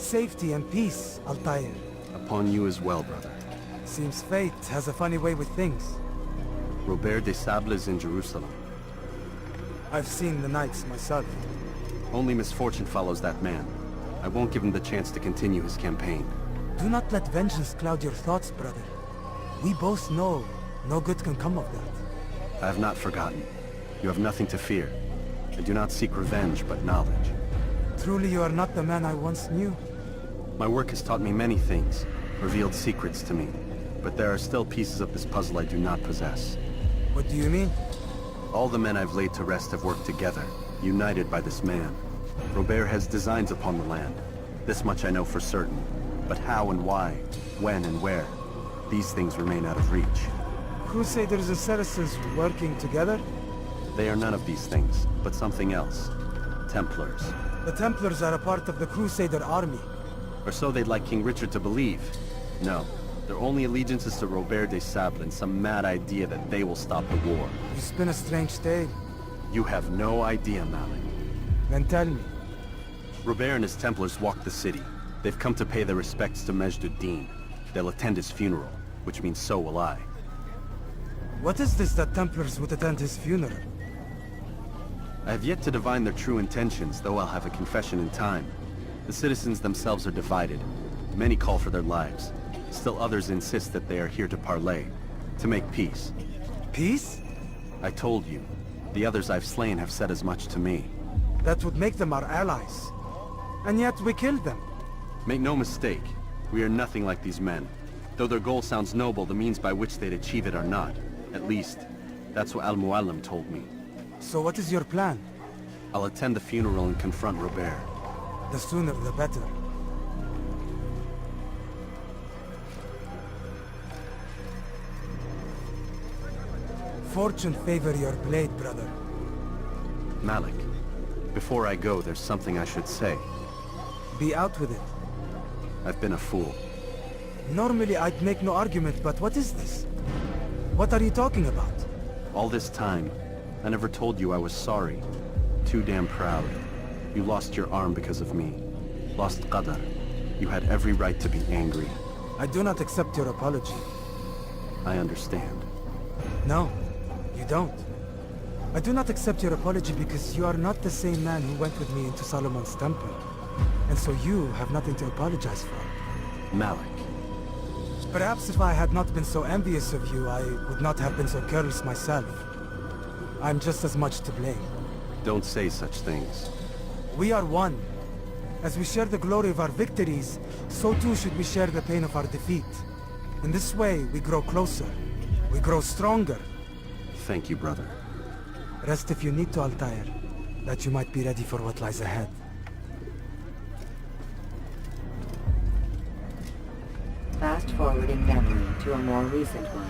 safety and peace, Altair. Upon you as well, brother. Seems fate has a funny way with things. Robert de Sable is in Jerusalem. I've seen the Knights myself. Only misfortune follows that man. I won't give him the chance to continue his campaign. Do not let vengeance cloud your thoughts, brother. We both know no good can come of that. I have not forgotten. You have nothing to fear. I do not seek revenge, but knowledge. Truly you are not the man I once knew. My work has taught me many things, revealed secrets to me. But there are still pieces of this puzzle I do not possess. What do you mean? All the men I've laid to rest have worked together, united by this man. Robert has designs upon the land. This much I know for certain. But how and why, when and where, these things remain out of reach. Crusaders and Saracens working together? They are none of these things, but something else. Templars. The Templars are a part of the Crusader army. Or so they'd like King Richard to believe. No, their only allegiance is to Robert de Sable and some mad idea that they will stop the war. You spin a strange tale. You have no idea, Malik. Then tell me. Robert and his Templars walk the city. They've come to pay their respects to Majd-ud-Din. They'll attend his funeral, which means so will I. What is this that Templars would attend his funeral? I have yet to divine their true intentions, though I'll have a confession in time. The citizens themselves are divided. Many call for their lives. Still others insist that they are here to parley, to make peace. Peace? I told you. The others I've slain have said as much to me. That would make them our allies. And yet we killed them. Make no mistake, we are nothing like these men. Though their goal sounds noble, the means by which they'd achieve it are not. At least, that's what Al-Mualim told me. So what is your plan? I'll attend the funeral and confront Robert. The sooner the better. Fortune favor your blade, brother. Malik, before I go, there's something I should say. Be out with it. I've been a fool. Normally I'd make no argument, but what is this? What are you talking about? All this time, I never told you I was sorry. Too damn proud. You lost your arm because of me. Lost Qadar. You had every right to be angry. I do not accept your apology. I understand. No, you don't. I do not accept your apology because you are not the same man who went with me into Solomon's temple. And so you have nothing to apologize for. Malik. Perhaps if I had not been so envious of you, I would not have been so careless myself. I'm just as much to blame. Don't say such things. We are one. As we share the glory of our victories, so too should we share the pain of our defeat. In this way, we grow closer. We grow stronger. Thank you, brother. Rest if you need to, Altair, that you might be ready for what lies ahead. Fast forwarding memory to a more recent one.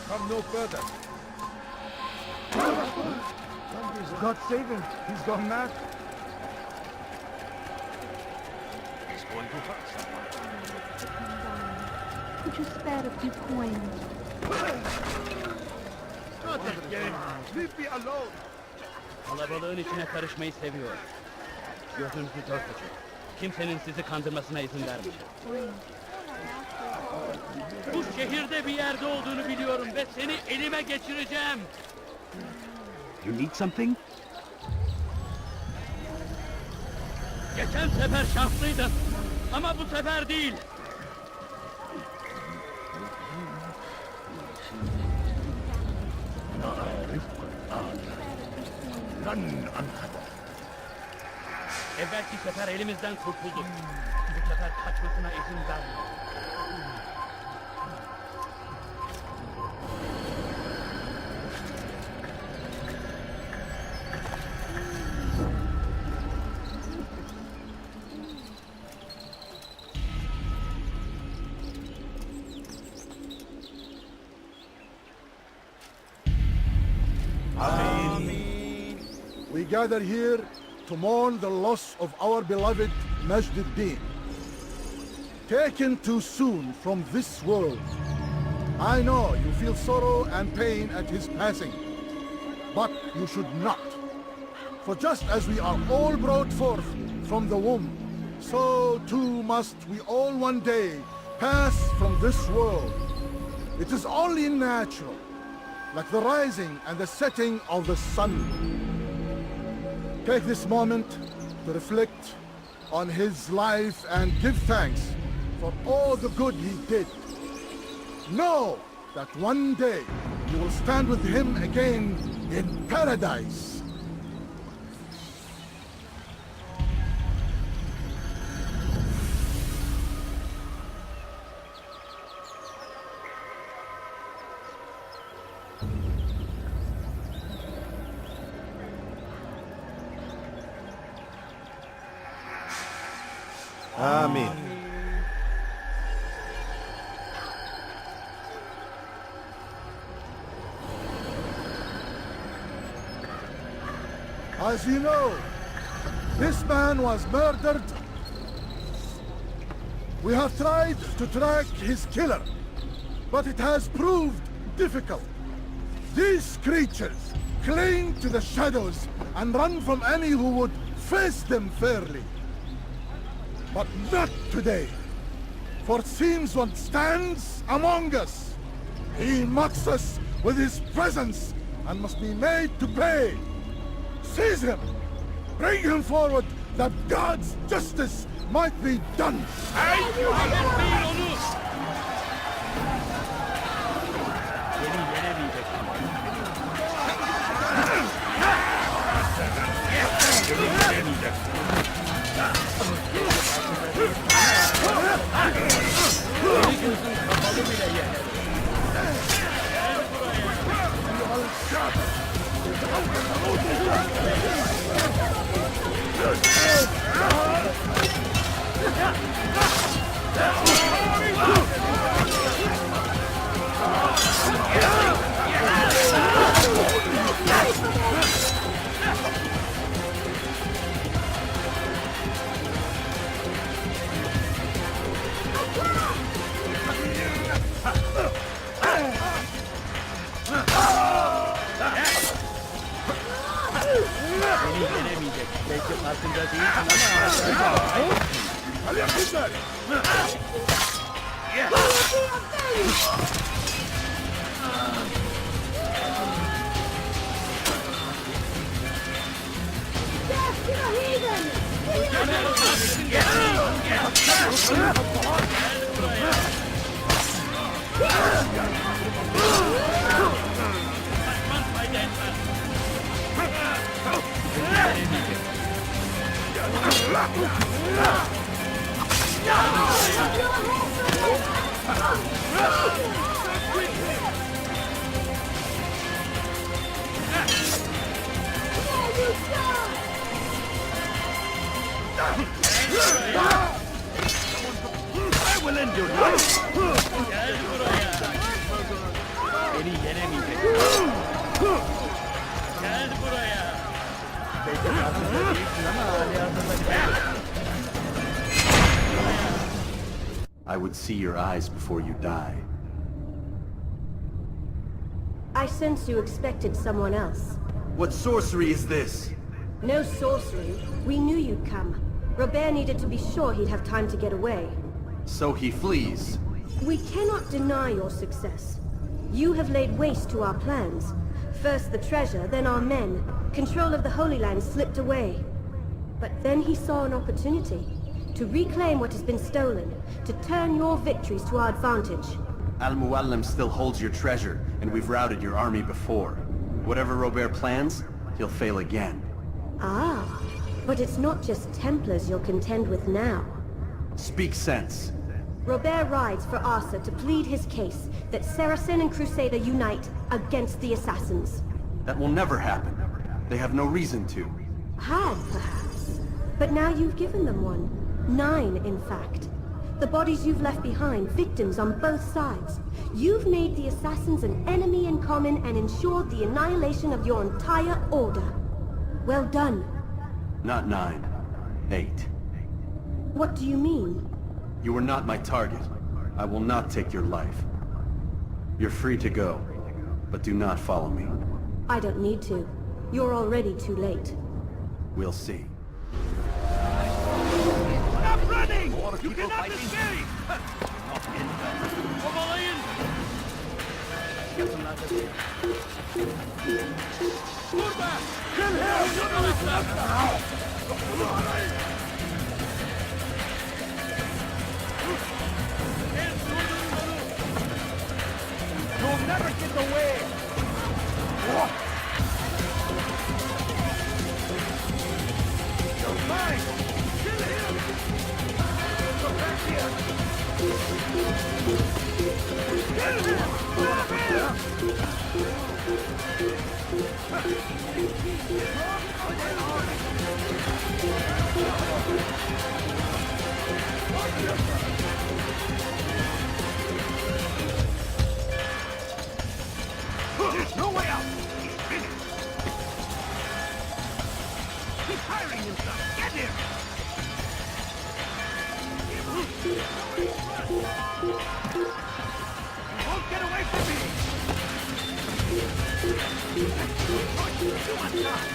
Come no further. God save him. He's gone mad. He's going to hurt someone. Could you spare a few coins? Not again. Leave me alone. Kalabalığın içine karışmayı seviyor. Gözünüzü dört açın. Kimsenin sizi kandırmasına izin vermeyeceğim. Bu şehirde bir yerde olduğunu biliyorum ve seni elime geçireceğim. You need something? Geçen sefer şanslıydın. Ama bu sefer değil. لن أنهدى. Evvelki sefer elimizden kurtulduk. Bu sefer kaçmasına izin verme. We gather here to mourn the loss of our beloved Majd-ud-Din. Taken too soon from this world. I know you feel sorrow and pain at his passing, but you should not. For just as we are all brought forth from the womb, so too must we all one day pass from this world. It is only natural, like the rising and the setting of the sun. Take this moment to reflect on his life and give thanks for all the good he did. Know that one day you will stand with him again in paradise. Amin. As you know, this man was murdered. We have tried to track his killer, but it has proved difficult. These creatures cling to the shadows and run from any who would face them fairly. But not today, for it seems one stands among us. He mocks us with his presence and must be made to pay. Seize him! Bring him forward that God's justice might be done! Kaybetmeyin onu! Beni yenemeyecek ama. Beni yenemeyecek. Beni gözün kapalı bile yener. Gel buraya. Beni yenemeyecek. Belki farkında değilsin ama... I will end your life. Gel buraya. Beni yenemeyecek. Gel buraya. Belki farkında değilsin ama hali hazırda. I would see your eyes before you die. I sense you expected someone else. What sorcery is this? No sorcery. We knew you'd come. Robert needed to be sure he'd have time to get away. So he flees. We cannot deny your success. You have laid waste to our plans. First the treasure, then our men. Control of the Holy Land slipped away. But then he saw an opportunity to reclaim what has been stolen, to turn your victories to our advantage. Al-Muallim still holds your treasure, and we've routed your army before. Whatever Robert plans, he'll fail again. Ah, but it's not just Templars you'll contend with now. Speak sense. Robert rides for Asa to plead his case that Saracen and Crusader unite against the Assassins. That will never happen. They have no reason to. Had, perhaps. But now you've given them one. 9, in fact. The bodies you've left behind, victims on both sides. You've made the Assassins an enemy in common and ensured the annihilation of your entire order. Well done. Not 9. 8. What do you mean? You were not my target. I will not take your life. You're free to go, but do not follow me. I don't need to. You're already too late. We'll see. Stop running! You cannot escape! Kovalayın! Burada! Kill You'll never get away! You're mine! Kill him! Come back here! Kill him! There's no way out! He's finished! He's hiring himself! Get him! You won't get away from me! Too much time!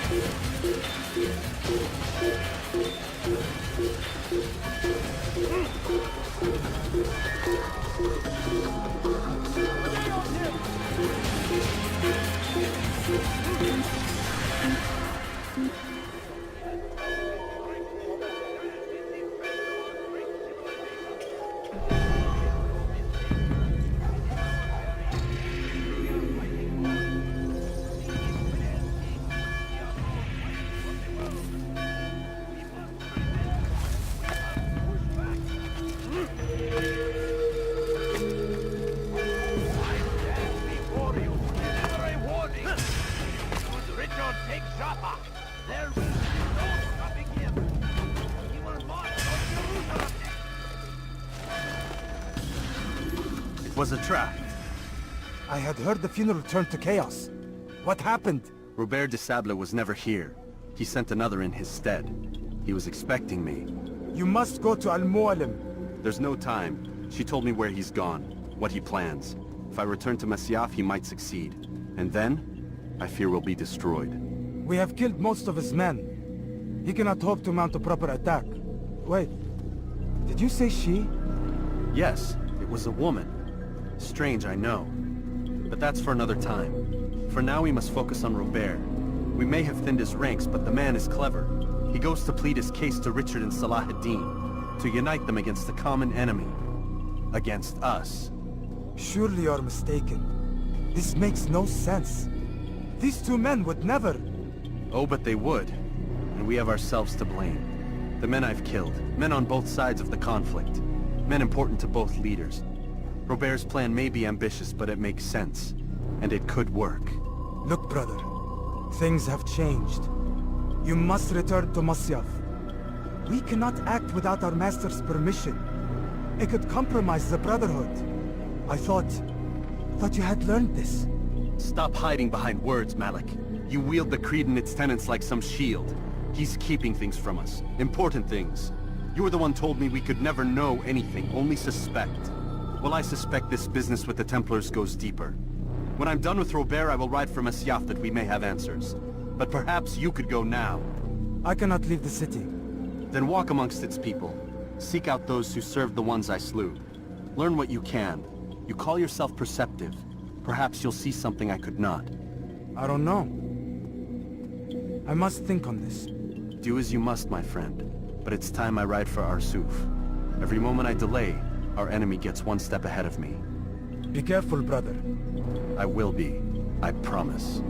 It was a trap. I had heard the funeral turned to chaos. What happened? Robert de Sable was never here. He sent another in his stead. He was expecting me. You must go to Al-Mualim. There's no time. She told me where he's gone, what he plans. If I return to Masyaf, he might succeed. And then, I fear we'll be destroyed. We have killed most of his men. He cannot hope to mount a proper attack. Wait, did you say she? Yes, it was a woman. Strange, I know. But that's for another time. For now, we must focus on Robert. We may have thinned his ranks, but the man is clever. He goes to plead his case to Richard and Salah ad-Din, to unite them against the common enemy. Against us. Surely you're mistaken. This makes no sense. These two men would never... Oh, but they would. And we have ourselves to blame. The men I've killed, men on both sides of the conflict. Men important to both leaders. Robert's plan may be ambitious, but it makes sense. And it could work. Look, brother. Things have changed. You must return to Masyaf. We cannot act without our master's permission. It could compromise the Brotherhood. I thought you had learned this. Stop hiding behind words, Malik. You wield the creed and its tenets like some shield. He's keeping things from us. Important things. You were the one told me we could never know anything, only suspect. Well, I suspect this business with the Templars goes deeper. When I'm done with Robert, I will ride for Masyaf that we may have answers. But perhaps you could go now. I cannot leave the city. Then walk amongst its people. Seek out those who served the ones I slew. Learn what you can. You call yourself perceptive. Perhaps you'll see something I could not. I don't know. I must think on this. Do as you must, my friend. But it's time I ride for Arsuf. Every moment I delay, our enemy gets one step ahead of me. Be careful, brother. I will be. I promise.